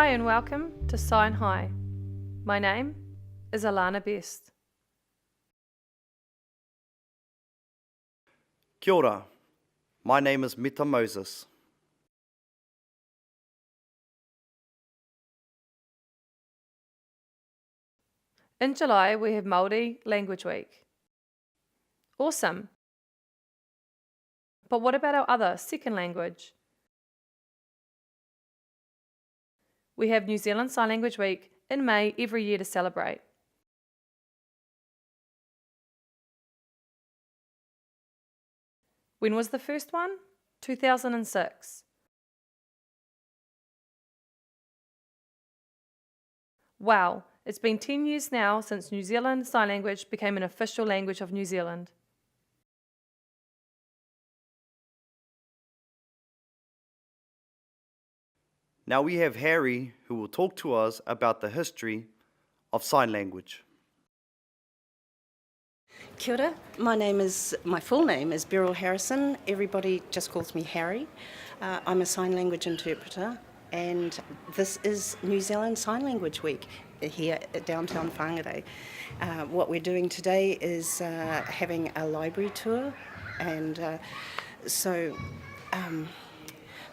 Hi and welcome to Sign High. My name is Alana Best. Kia ora. My name is Mita Moses. In July, we have Māori Language Week. Awesome. But what about our other second language? We have New Zealand Sign Language Week in May every year to celebrate. When was the first one? 2006. Wow, it's been 10 years now since New Zealand Sign Language became an official language of New Zealand. Now we have Harry, who will talk to us about the history of sign language. Kia ora. My full name is Beryl Harrison. Everybody just calls me Harry. I'm a sign language interpreter, and this is New Zealand Sign Language Week here at downtown Whangarei. What we're doing today is having a library tour, and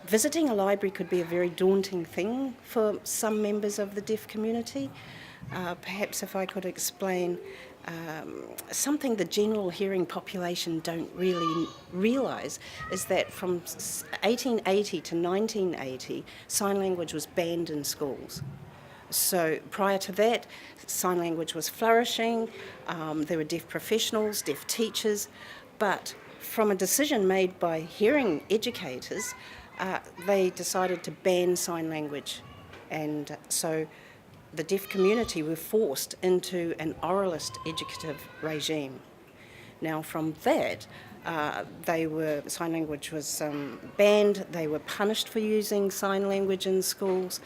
visiting a library could be a very daunting thing for some members of the deaf community. Perhaps if I could explain something the general hearing population don't really realise is that from 1880 to 1980, sign language was banned in schools. So prior to that, sign language was flourishing. There were deaf professionals, deaf teachers, but from a decision made by hearing educators, they decided to ban sign language, and so the deaf community were forced into an oralist educative regime. Now from that, sign language was banned, they were punished for using sign language in schools,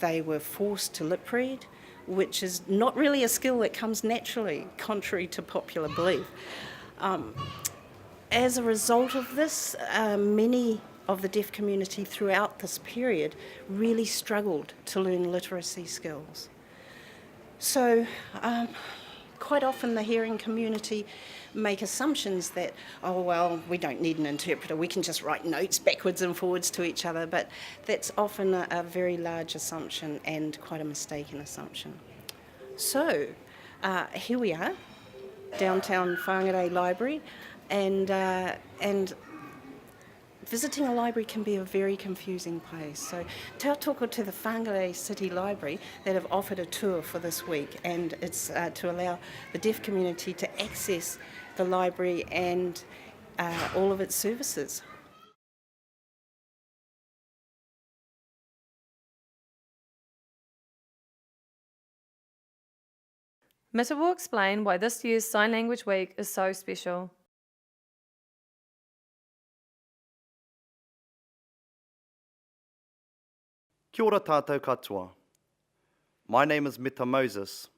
they were forced to lip read, which is not really a skill that comes naturally, contrary to popular belief. As a result of this, many of the deaf community throughout this period really struggled to learn literacy skills. So quite often the hearing community make assumptions that, oh well, we don't need an interpreter, we can just write notes backwards and forwards to each other, but that's often a very large assumption and quite a mistaken assumption. So here we are, downtown Whangarei Library, and visiting a library can be a very confusing place. So te toko to the Whangarei City Library that have offered a tour for this week, and it's to allow the deaf community to access the library and all of its services. Mita will explain why this year's Sign Language Week is so special. Kia ora tātou katoa. My name is Mita Moses.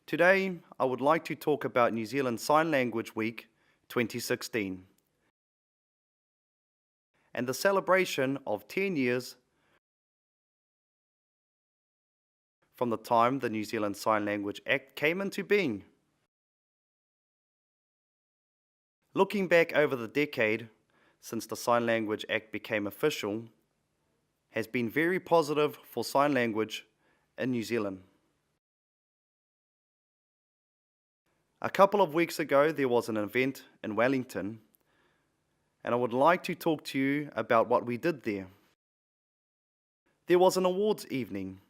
Today, I would like to talk about New Zealand Sign Language Week 2016 and the celebration of 10 years from the time the New Zealand Sign Language Act came into being. Looking back over the decade since the Sign Language Act became official has been very positive for sign language in New Zealand. A couple of weeks ago there was an event in Wellington, and I would like to talk to you about what we did there. There was an awards evening.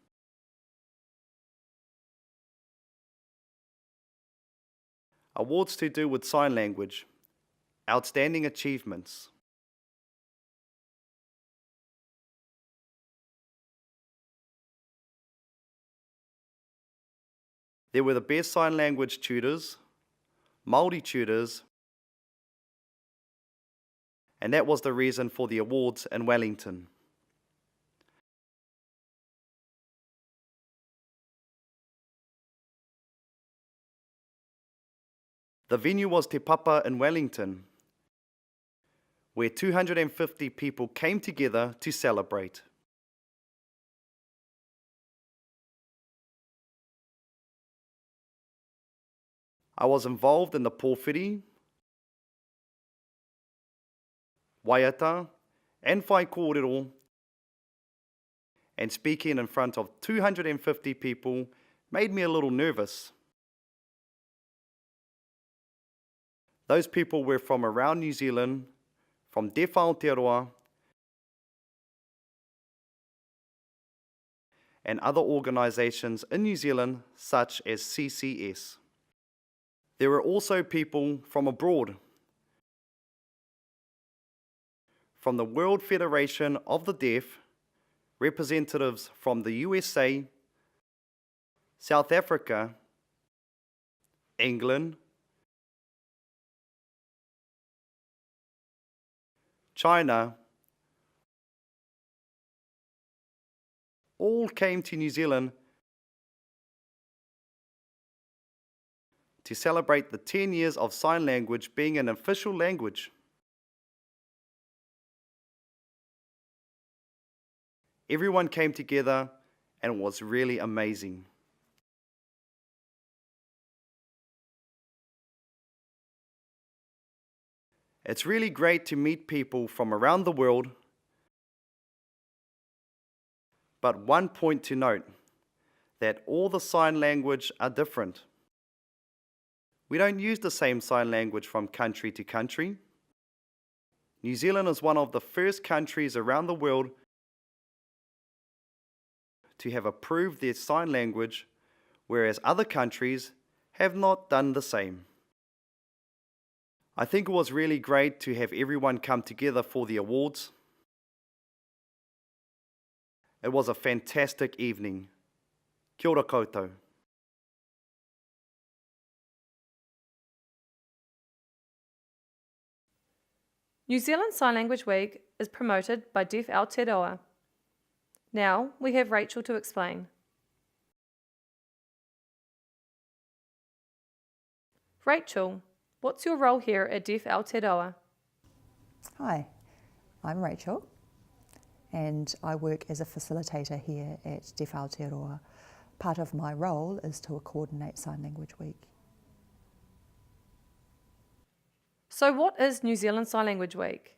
Awards to do with sign language. Outstanding achievements. There were the best sign language tutors, Māori tutors, and that was the reason for the awards in Wellington. The venue was Te Papa in Wellington, where 250 people came together to celebrate. I was involved in the pōwhiri, waiata, and whai kōrero, and speaking in front of 250 people made me a little nervous. Those people were from around New Zealand, from Deaf Aotearoa, and other organisations in New Zealand such as CCS. There were also people from abroad, from the World Federation of the Deaf, representatives from the USA, South Africa, England, China, all came to New Zealand to celebrate the 10 years of sign language being an official language. Everyone came together and it was really amazing. It's really great to meet people from around the world, but one point to note, that all the sign language are different. We don't use the same sign language from country to country. New Zealand is one of the first countries around the world to have approved their sign language, whereas other countries have not done the same. I think it was really great to have everyone come together for the awards. It was a fantastic evening. Kia ora koutou. New Zealand Sign Language Week is promoted by Deaf Aotearoa. Now we have Rachel to explain. Rachel, what's your role here at Deaf Aotearoa? Hi, I'm Rachel and I work as a facilitator here at Deaf Aotearoa. Part of my role is to coordinate Sign Language Week. So what is New Zealand Sign Language Week?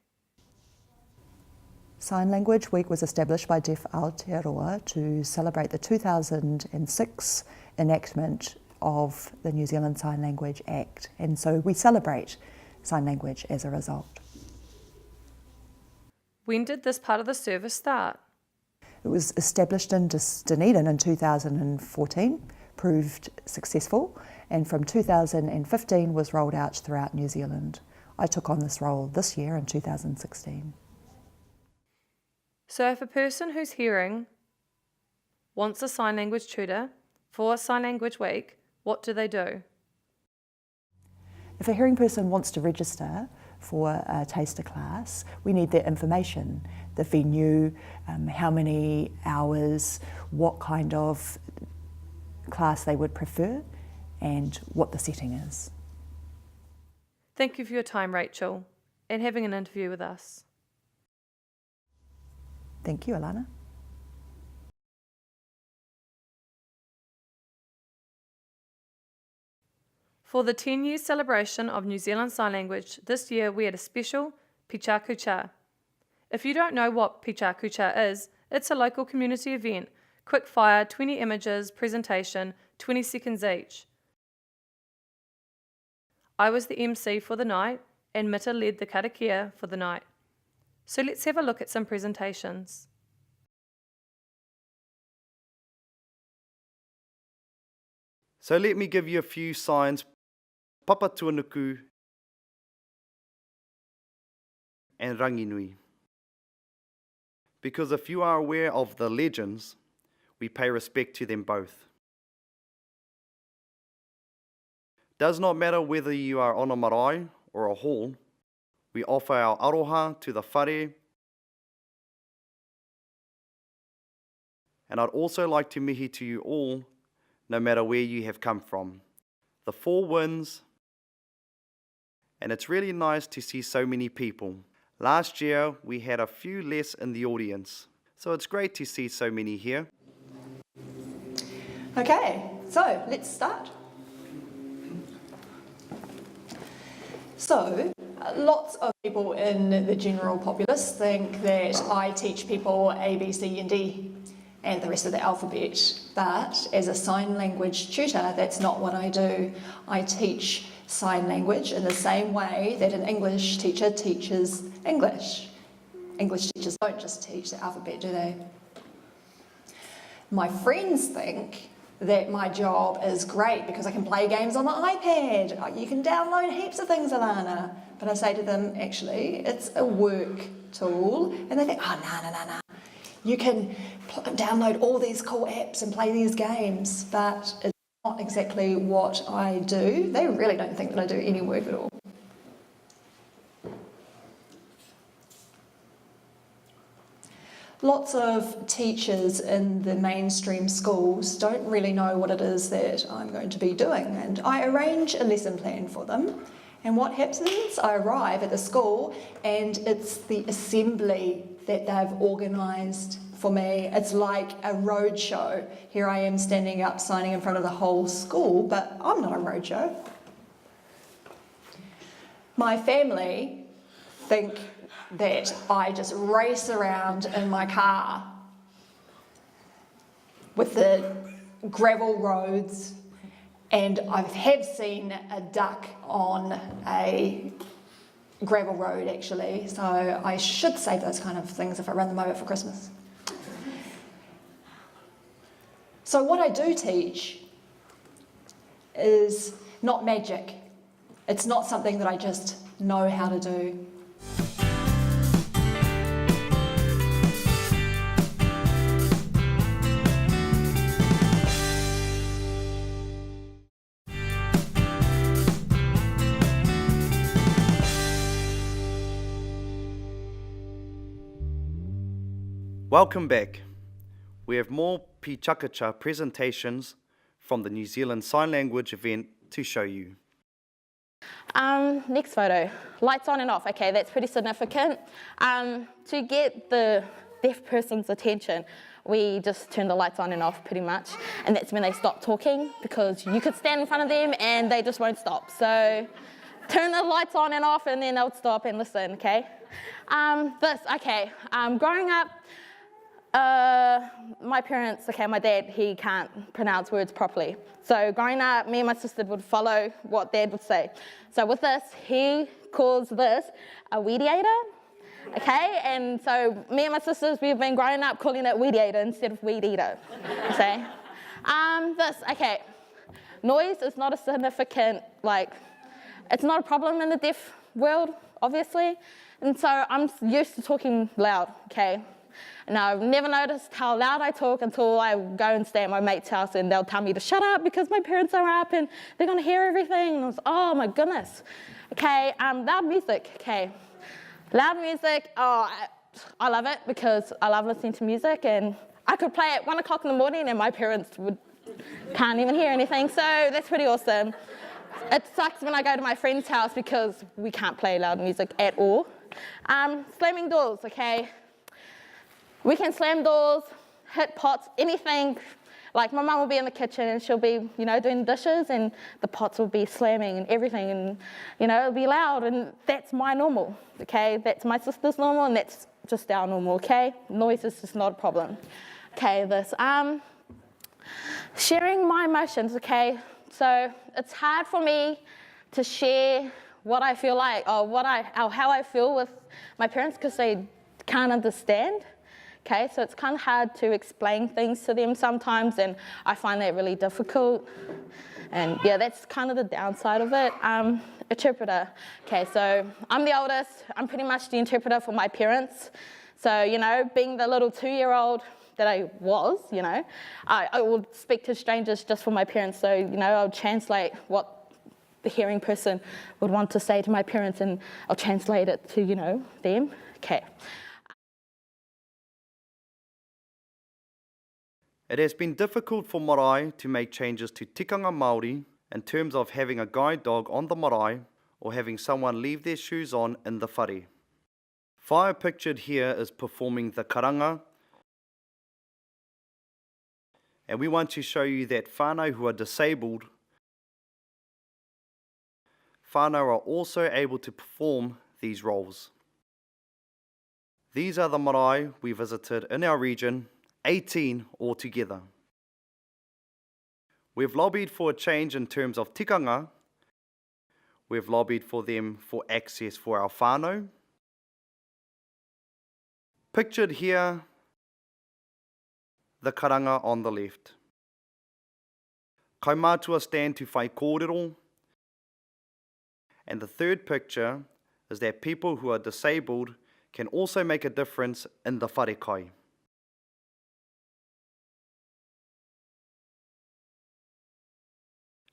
Sign Language Week was established by Deaf Aotearoa to celebrate the 2006 enactment of the New Zealand Sign Language Act, and so we celebrate sign language as a result. When did this part of the service start? It was established in Dunedin in 2014, proved successful, and from 2015 was rolled out throughout New Zealand. I took on this role this year in 2016. So if a person who's hearing wants a sign language tutor for Sign Language Week, what do they do? If a hearing person wants to register for a taster class, we need their information, the venue, how many hours, what kind of class they would prefer, and what the setting is. Thank you for your time, Rachel, and having an interview with us. Thank you, Alana. For the 10-year celebration of New Zealand Sign Language, this year we had a special Picha Kucha. If you don't know what Picha Kucha is, it's a local community event, quick fire, 20 images, presentation, 20 seconds each. I was the MC for the night and Mita led the karakia for the night. So let's have a look at some presentations. So let me give you a few signs, Papa Tuanuku and Ranginui. Because if you are aware of the legends, we pay respect to them both. Does not matter whether you are on a marae or a hall, we offer our aroha to the whare. And I'd also like to mihi to you all, no matter where you have come from. The four winds, and it's really nice to see so many people. Last year, we had a few less in the audience, so it's great to see so many here. Okay, so let's start. So, lots of people in the general populace think that I teach people A, B, C and D and the rest of the alphabet, but as a sign language tutor, that's not what I do. I teach sign language in the same way that an English teacher teaches English. English teachers don't just teach the alphabet, do they? My friends think that my job is great because I can play games on the iPad. You can download heaps of things, Alana. But I say to them, actually, it's a work tool. And they think, oh, no. You can download all these cool apps and play these games, but it's not exactly what I do. They really don't think that I do any work at all. Lots of teachers in the mainstream schools don't really know what it is that I'm going to be doing, and I arrange a lesson plan for them. And what happens is I arrive at the school and it's the assembly that they've organised for me. It's like a roadshow. Here I am standing up signing in front of the whole school, but I'm not a roadshow. My family think that I just race around in my car with the gravel roads, and I have seen a duck on a gravel road actually, so I should save those kind of things if I run them over for Christmas. So what I do teach is not magic. It's not something that I just know how to do. Welcome back. We have more Pīchakacha presentations from the New Zealand Sign Language event to show you. Next photo, lights on and off. Okay, that's pretty significant. To get the deaf person's attention, we just turn the lights on and off pretty much, and that's when they stop talking, because you could stand in front of them and they just won't stop. So turn the lights on and off and then they'll stop and listen, okay? Growing up, my parents, my dad, he can't pronounce words properly. So growing up, me and my sister would follow what Dad would say. So with this, he calls this a weediator, okay? And so me and my sisters, we've been growing up calling it weediator instead of weed eater, okay? Noise is not a significant, it's not a problem in the deaf world, obviously. And so I'm used to talking loud, okay? Now, I've never noticed how loud I talk until I go and stay at my mate's house and they'll tell me to shut up because my parents are up and they're going to hear everything. And I was, oh my goodness. Okay, loud music, okay. Loud music, I love it because I love listening to music, and I could play at 1 o'clock in the morning and my parents can't even hear anything, so that's pretty awesome. It sucks when I go to my friend's house because we can't play loud music at all. Slamming doors, okay. We can slam doors, hit pots, anything. Like my mum will be in the kitchen and she'll be, doing dishes, and the pots will be slamming and everything, and, it'll be loud, and that's my normal, okay? That's my sister's normal, and that's just our normal, okay? Noise is just not a problem. Okay, sharing my emotions, okay? So it's hard for me to share what I feel like, or how I feel with my parents, because they can't understand. Okay, so it's kind of hard to explain things to them sometimes, and I find that really difficult. And yeah, that's kind of the downside of it. Interpreter. Okay, so I'm the oldest. I'm pretty much the interpreter for my parents. So, being the little 2-year-old that I was, I would speak to strangers just for my parents. So, I'll translate what the hearing person would want to say to my parents, and I'll translate it to, them. Okay. It has been difficult for marae to make changes to tikanga Māori in terms of having a guide dog on the marae or having someone leave their shoes on in the whare. Whaia pictured here is performing the karanga, and we want to show you that whānau who are disabled, whānau are also able to perform these roles. These are the marae we visited in our region, 18 altogether. We've lobbied for a change in terms of tikanga. We've lobbied for them for access for our whānau. Pictured here, the karanga on the left. Kaumātua stand to whai kōrero. And the third picture is that people who are disabled can also make a difference in the wharekai.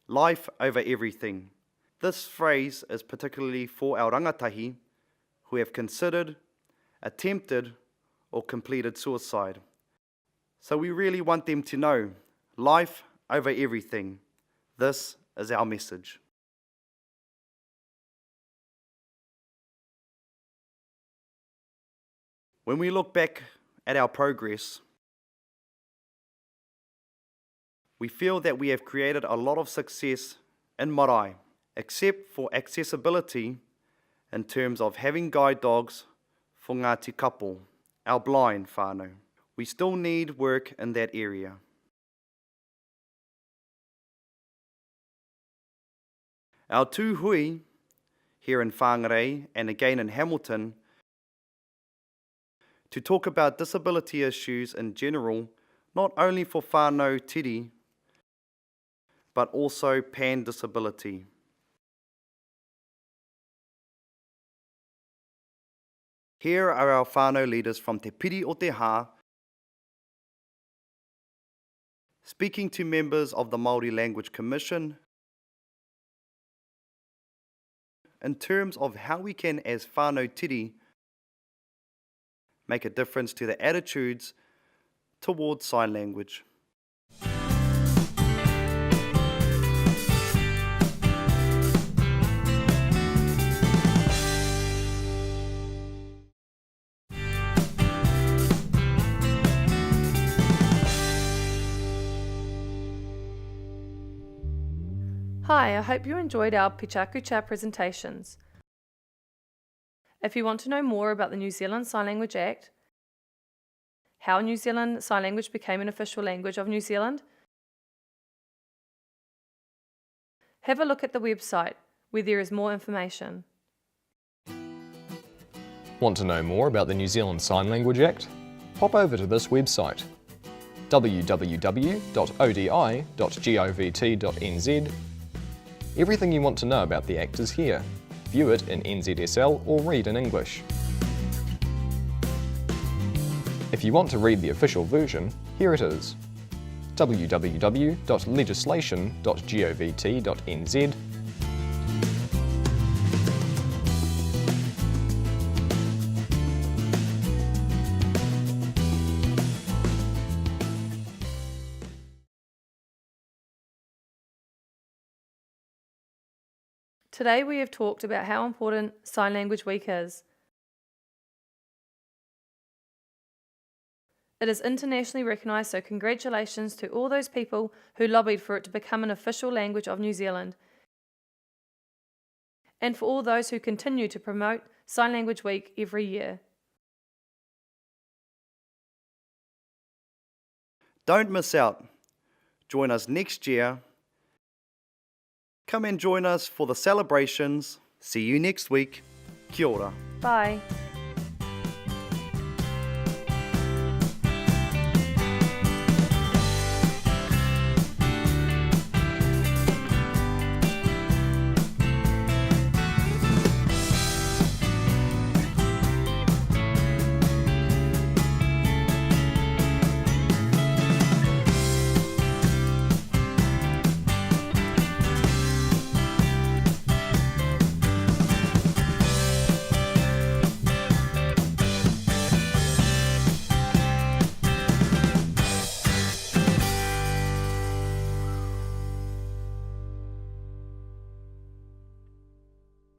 Life over everything. This phrase is particularly for our rangatahi who have considered, attempted, or completed suicide. So we really want them to know, life over everything. This is our message. When we look back at our progress, we feel that we have created a lot of success in marae, except for accessibility in terms of having guide dogs for Ngāti Kapo, our blind whānau. We still need work in that area. Our two hui, here in Whangarei and again in Hamilton, to talk about disability issues in general, not only for whānau tiri, but also pan-disability. Here are our whānau leaders from Te Piri o Te Hā, speaking to members of the Māori Language Commission in terms of how we can, as whānau tiri, make a difference to the attitudes towards sign language. Hi, I hope you enjoyed our Pichakucha presentations. If you want to know more about the New Zealand Sign Language Act, how New Zealand Sign Language became an official language of New Zealand, have a look at the website where there is more information. Want to know more about the New Zealand Sign Language Act? Pop over to this website www.odi.govt.nz. Everything you want to know about the Act is here. View it in NZSL or read in English. If you want to read the official version, here it is. www.legislation.govt.nz. Today we have talked about how important Sign Language Week is. It is internationally recognised, so congratulations to all those people who lobbied for it to become an official language of New Zealand, and for all those who continue to promote Sign Language Week every year. Don't miss out. Join us next year. Come and join us for the celebrations. See you next week. Kia ora. Bye.